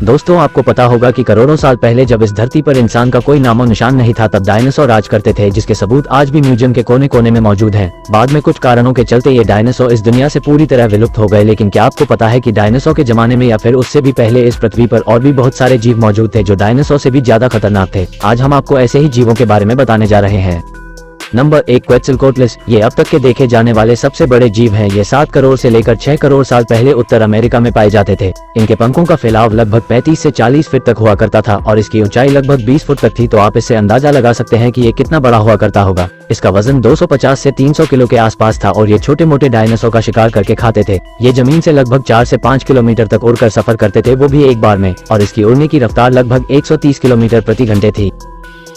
दोस्तों, आपको पता होगा कि करोड़ों साल पहले जब इस धरती पर इंसान का कोई नामो निशान नहीं था, तब डायनासोर राज करते थे, जिसके सबूत आज भी म्यूजियम के कोने कोने में मौजूद हैं। बाद में कुछ कारणों के चलते ये डायनासोर इस दुनिया से पूरी तरह विलुप्त हो गए। लेकिन क्या आपको पता है कि डायनासोर के जमाने में या फिर उससे भी पहले इस पृथ्वी पर और भी बहुत सारे जीव मौजूद थे जो डायनासोर से भी ज्यादा खतरनाक थे। आज हम आपको ऐसे ही जीवों के बारे में बताने जा रहे हैं। नंबर 1, क्वेटलिकोटलिस। ये अब तक के देखे जाने वाले सबसे बड़े जीव हैं। ये 7 करोड़ से लेकर 6 करोड़ साल पहले उत्तर अमेरिका में पाए जाते थे। इनके पंखों का फैलाव लगभग 35 से 40 फीट तक हुआ करता था और इसकी ऊंचाई लगभग 20 फुट तक थी। तो आप इससे अंदाजा लगा सकते हैं कि ये कितना बड़ा हुआ करता होगा। इसका वजन 250 से 300 किलो के आसपास था और ये छोटे मोटे डायनासोर का शिकार करके खाते थे। ये जमीन से लगभग 4 से 5 किलोमीटर तक उड़कर सफर करते थे, वो भी एक बार में, और इसकी उड़ने की रफ्तार लगभग 130 किलोमीटर प्रति घंटे थी।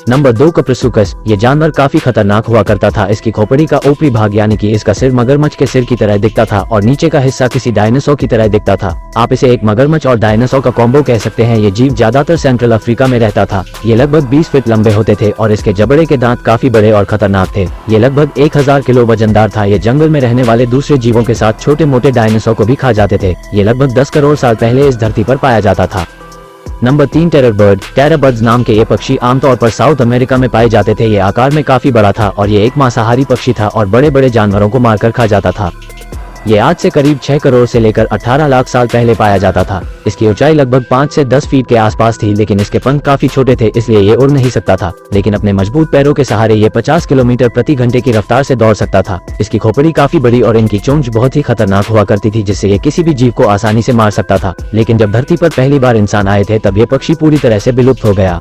नंबर 2, कप्रिसुकस। ये जानवर काफी खतरनाक हुआ करता था। इसकी खोपड़ी का ऊपरी भाग यानी कि इसका सिर मगरमच्छ के सिर की तरह दिखता था और नीचे का हिस्सा किसी डायनासोर की तरह दिखता था। आप इसे एक मगरमच्छ और डायनासोर का कॉम्बो कह सकते हैं। ये जीव ज्यादातर सेंट्रल अफ्रीका में रहता था। ये लगभग 20 फीट लंबे होते थे और इसके जबड़े के दांत काफी बड़े और खतरनाक थे। ये लगभग 1000 किलो वजनदार था। ये जंगल में रहने वाले दूसरे जीवों के साथ छोटे मोटे डायनासोर को भी खा जाते थे। ये लगभग 10 करोड़ साल पहले इस धरती पर पाया जाता था। Number 3, terror bird. Terror birds नाम के ये पक्षी आमतौर पर साउथ अमेरिका में पाए जाते थे। ये आकार में काफी बड़ा था और ये एक मांसाहारी पक्षी था और बड़े बड़े जानवरों को मारकर खा जाता था। ये आज से करीब 6 करोड़ से लेकर 18 लाख साल पहले पाया जाता था। इसकी ऊंचाई लगभग 5 से 10 फीट के आसपास थी, लेकिन इसके पंख काफी छोटे थे, इसलिए ये उड़ नहीं सकता था। लेकिन अपने मजबूत पैरों के सहारे ये 50 किलोमीटर प्रति घंटे की रफ्तार से दौड़ सकता था। इसकी खोपड़ी काफी बड़ी और इनकी चोंच बहुत ही खतरनाक हुआ करती थी, जिससे ये किसी भी जीव को आसानी से मार सकता था। लेकिन जब धरती पर पहली बार इंसान आए थे, तब ये पक्षी पूरी तरह से विलुप्त हो गया।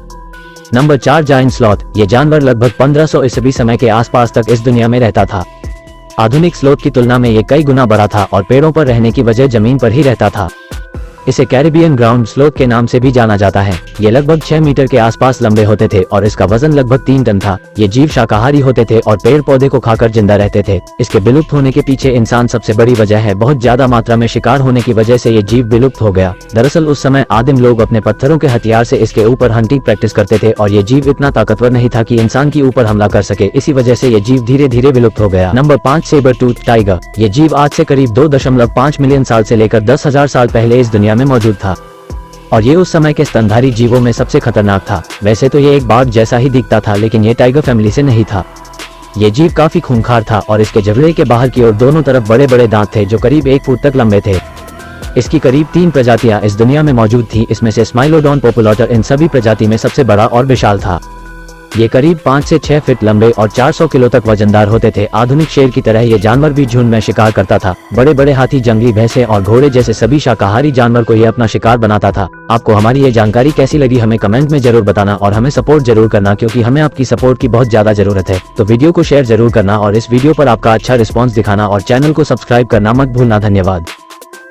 Number 4, giant sloth. ये जानवर लगभग 1500 ईस्वी समय के आसपास तक इस दुनिया में रहता था। आधुनिक स्लोथ की तुलना में ये कई गुना बड़ा था और पेड़ों पर रहने की वजह जमीन पर ही रहता था। इसे कैरिबियन ग्राउंड स्लोथ के नाम से भी जाना जाता है। ये लगभग 6 मीटर के आसपास लंबे होते थे और इसका वजन लगभग 3 टन था। ये जीव शाकाहारी होते थे और पेड़ पौधे को खाकर जिंदा रहते थे। इसके विलुप्त होने के पीछे इंसान सबसे बड़ी वजह है। बहुत ज्यादा मात्रा में शिकार होने की वजह से ये जीव विलुप्त हो गया। दरअसल उस समय आदिम लोग अपने पत्थरों के हथियार से इसके ऊपर हंटिंग प्रैक्टिस करते थे और ये जीव इतना ताकतवर नहीं था कि इंसान के ऊपर हमला कर सके। इसी वजह से ये जीव धीरे धीरे विलुप्त हो गया। Number 5, sabre tooth tiger. ये जीव आज से करीब 2.5 मिलियन साल से लेकर 10,000 साल पहले इस दुनिया में मौजूद था और ये उस समय के स्तनधारी जीवों में सबसे खतरनाक था। वैसे तो ये एक बाघ जैसा ही दिखता था, लेकिन ये टाइगर फैमिली से नहीं था। ये जीव काफी खूंखार था और इसके जबड़े के बाहर की ओर दोनों तरफ बड़े बड़े दांत थे जो करीब 1 फुट तक लंबे थे। इसकी करीब 3 प्रजातियां इस दुनिया में मौजूद थी। इसमें से स्माइलोडोन पोपुलोटर इन सभी प्रजाति में सबसे बड़ा और विशाल था। ये करीब 5 से 6 फीट लंबे और 400 किलो तक वजनदार होते थे। आधुनिक शेर की तरह ये जानवर भी झुंड में शिकार करता था। बड़े बड़े हाथी, जंगली भैंसे और घोड़े जैसे सभी शाकाहारी जानवर को ये अपना शिकार बनाता था। आपको हमारी ये जानकारी कैसी लगी हमें कमेंट में जरूर बताना और हमें सपोर्ट जरूर करना, क्योंकि हमें आपकी सपोर्ट की बहुत ज्यादा जरूरत है। तो वीडियो को शेयर जरूर करना और इस वीडियो पर आपका अच्छा रिस्पॉन्स दिखाना और चैनल को सब्सक्राइब करना मत भूलना। धन्यवाद।